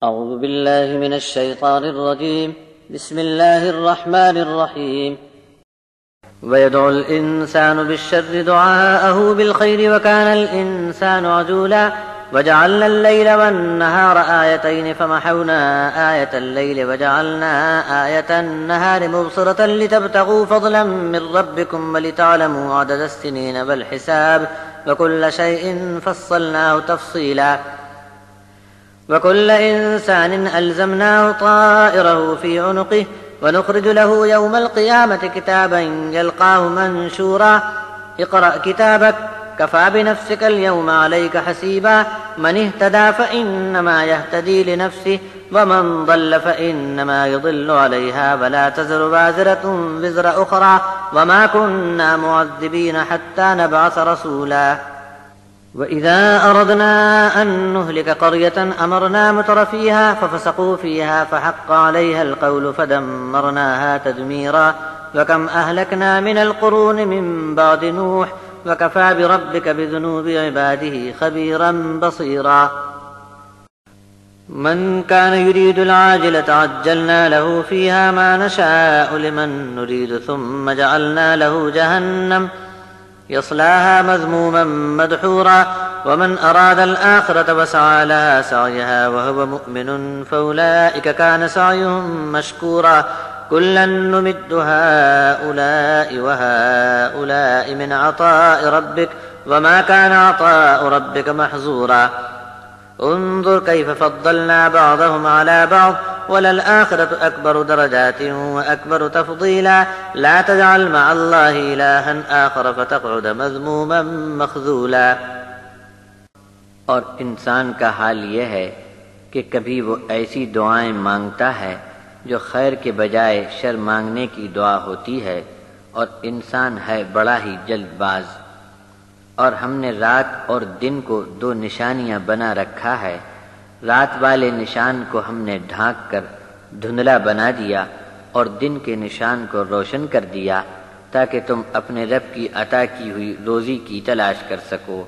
أعوذ بالله من الشيطان الرجيم. بسم الله الرحمن الرحيم. ويدعو الإنسان بالشر دعاءه بالخير وكان الإنسان عجولا وجعلنا الليل والنهار آيتين فمحونا آية الليل وجعلنا آية النهار مبصرة لتبتغوا فضلا من ربكم ولتعلموا عدد السنين والحساب وكل شيء فصلناه تفصيلا وكل إنسان ألزمناه طائره في عنقه ونخرج له يوم القيامة كتابا يلقاه منشورا اقرأ كتابك كفى بنفسك اليوم عليك حسيبا من اهتدى فإنما يهتدي لنفسه ومن ضل فإنما يضل عليها ولا تزر وازرة وزر أخرى وما كنا معذبين حتى نبعث رسولا وإذا أردنا أن نهلك قرية أمرنا مترفيها ففسقوا فيها فحق عليها القول فدمرناها تدميرا وكم أهلكنا من القرون من بعد نوح وكفى بربك بذنوب عباده خبيرا بصيرا من كان يريد العاجلة عجلنا له فيها ما نشاء لمن نريد ثم جعلنا له جهنم يصلاها مذموما مدحورا ومن أراد الآخرة وسعى لها سعيها وهو مؤمن فأولئك كان سعيهم مشكورا كلا نمد هؤلاء وهؤلاء من عطاء ربك وما كان عطاء ربك محظورا انظر كيف فضلنا بعضهم على بعض وللآخرة أكبر درجات وأكبر تفضيلا لا تجعل مع الله إلها آخر فتقعد مذموما مخذولا. اور انسان کا حال یہ ہے کہ کبھی وہ ایسی دعائیں مانگتا ہے جو خیر کے بجائے شر مانگنے کی دعا ہوتی ہے، اور انسان ہے بڑا ہی جلد باز. اور ہم نے رات اور دن کو دو نشانیاں بنا رکھا ہے. رات والے نشان کو ہم نے ڈھانک کر دھندلا بنا دیا اور دن کے نشان کو روشن کر دیا تاکہ تم اپنے رب کی عطا کی ہوئی روزی کی تلاش کر سکو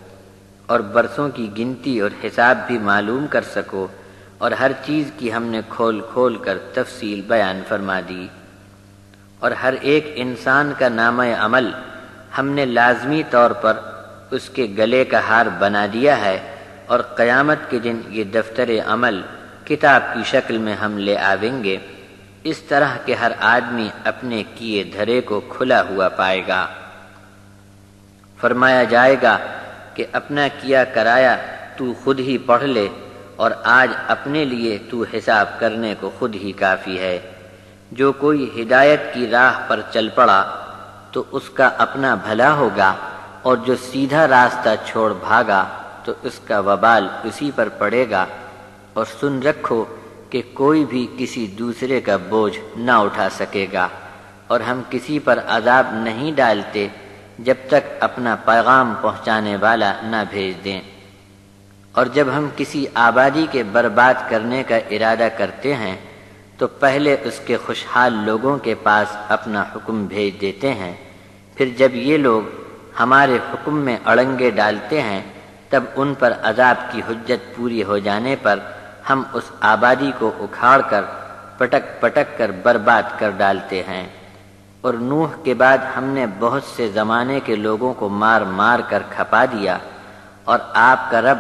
اور برسوں کی گنتی اور حساب بھی معلوم کر سکو، اور ہر چیز کی ہم نے کھول کھول کر تفصیل بیان فرما دی. اور ہر ایک انسان کا نامہ عمل ہم نے لازمی طور پر اس کے گلے کا ہار بنا دیا ہے، اور قیامت کے دن یہ دفتر عمل کتاب کی شکل میں ہم لے آویں گے، اس طرح کہ ہر آدمی اپنے کیے دھرے کو کھلا ہوا پائے گا. فرمایا جائے گا کہ اپنا کیا کرایا تو خود ہی پڑھ لے، اور آج اپنے لیے تو حساب کرنے کو خود ہی کافی ہے. جو کوئی ہدایت کی راہ پر چل پڑا تو اس کا اپنا بھلا ہوگا، اور جو سیدھا راستہ چھوڑ بھاگا تو اس کا وبال اسی پر پڑے گا. اور سن رکھو کہ کوئی بھی کسی دوسرے کا بوجھ نہ اٹھا سکے گا، اور ہم کسی پر عذاب نہیں ڈالتے جب تک اپنا پیغام پہنچانے والا نہ بھیج دیں. اور جب ہم کسی آبادی کے برباد کرنے کا ارادہ کرتے ہیں تو پہلے اس کے خوشحال لوگوں کے پاس اپنا حکم بھیج دیتے ہیں، پھر جب یہ لوگ ہمارے حکم میں اڑنگے ڈالتے ہیں تب ان پر عذاب کی حجت پوری ہو جانے پر ہم اس آبادی کو اکھاڑ کر پٹک پٹک کر برباد کر ڈالتے ہیں. اور نوح کے بعد ہم نے بہت سے زمانے کے لوگوں کو مار مار کر کھپا دیا، اور آپ کا رب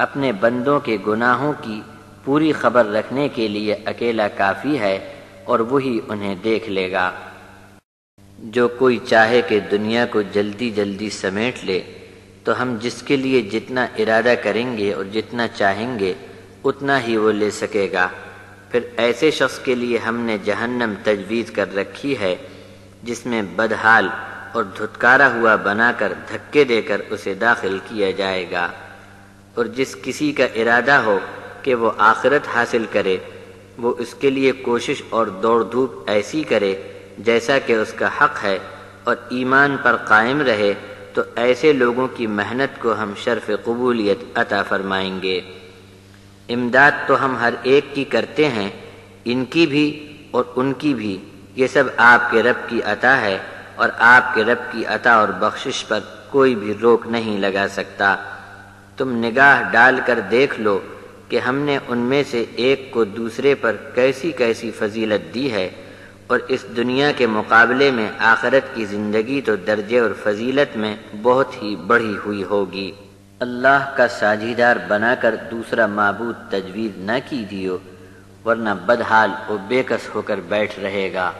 اپنے بندوں کے گناہوں کی پوری خبر رکھنے کے لیے اکیلا کافی ہے، اور وہی انہیں دیکھ لے گا. جو کوئی چاہے کہ دنیا کو جلدی جلدی سمیٹ لے تو ہم جس کے لیے جتنا ارادہ کریں گے اور جتنا چاہیں گے اتنا ہی وہ لے سکے گا. پھر ایسے شخص کے لیے ہم نے جہنم تجویز کر رکھی ہے جس میں بدحال اور دھتکارا ہوا بنا کر دھکے دے کر اسے داخل کیا جائے گا. اور جس کسی کا ارادہ ہو کہ وہ آخرت حاصل کرے وہ اس کے لیے کوشش اور دوڑ دھوپ ایسی کرے جیسا کہ اس کا حق ہے، اور ایمان پر قائم رہے تو ایسے لوگوں کی محنت کو ہم شرف قبولیت عطا فرمائیں گے. امداد تو ہم ہر ایک کی کرتے ہیں، ان کی بھی اور ان کی بھی. یہ سب آپ کے رب کی عطا ہے، اور آپ کے رب کی عطا اور بخشش پر کوئی بھی روک نہیں لگا سکتا. تم نگاہ ڈال کر دیکھ لو کہ ہم نے ان میں سے ایک کو دوسرے پر کیسی کیسی فضیلت دی ہے، اور اس دنیا کے مقابلے میں آخرت کی زندگی تو درجے اور فضیلت میں بہت ہی بڑھی ہوئی ہوگی۔ اللہ کا ساجھیدار بنا کر دوسرا معبود تجویز نہ کیجیو، ورنہ بدحال و بے کس ہو کر بیٹھ رہے گا۔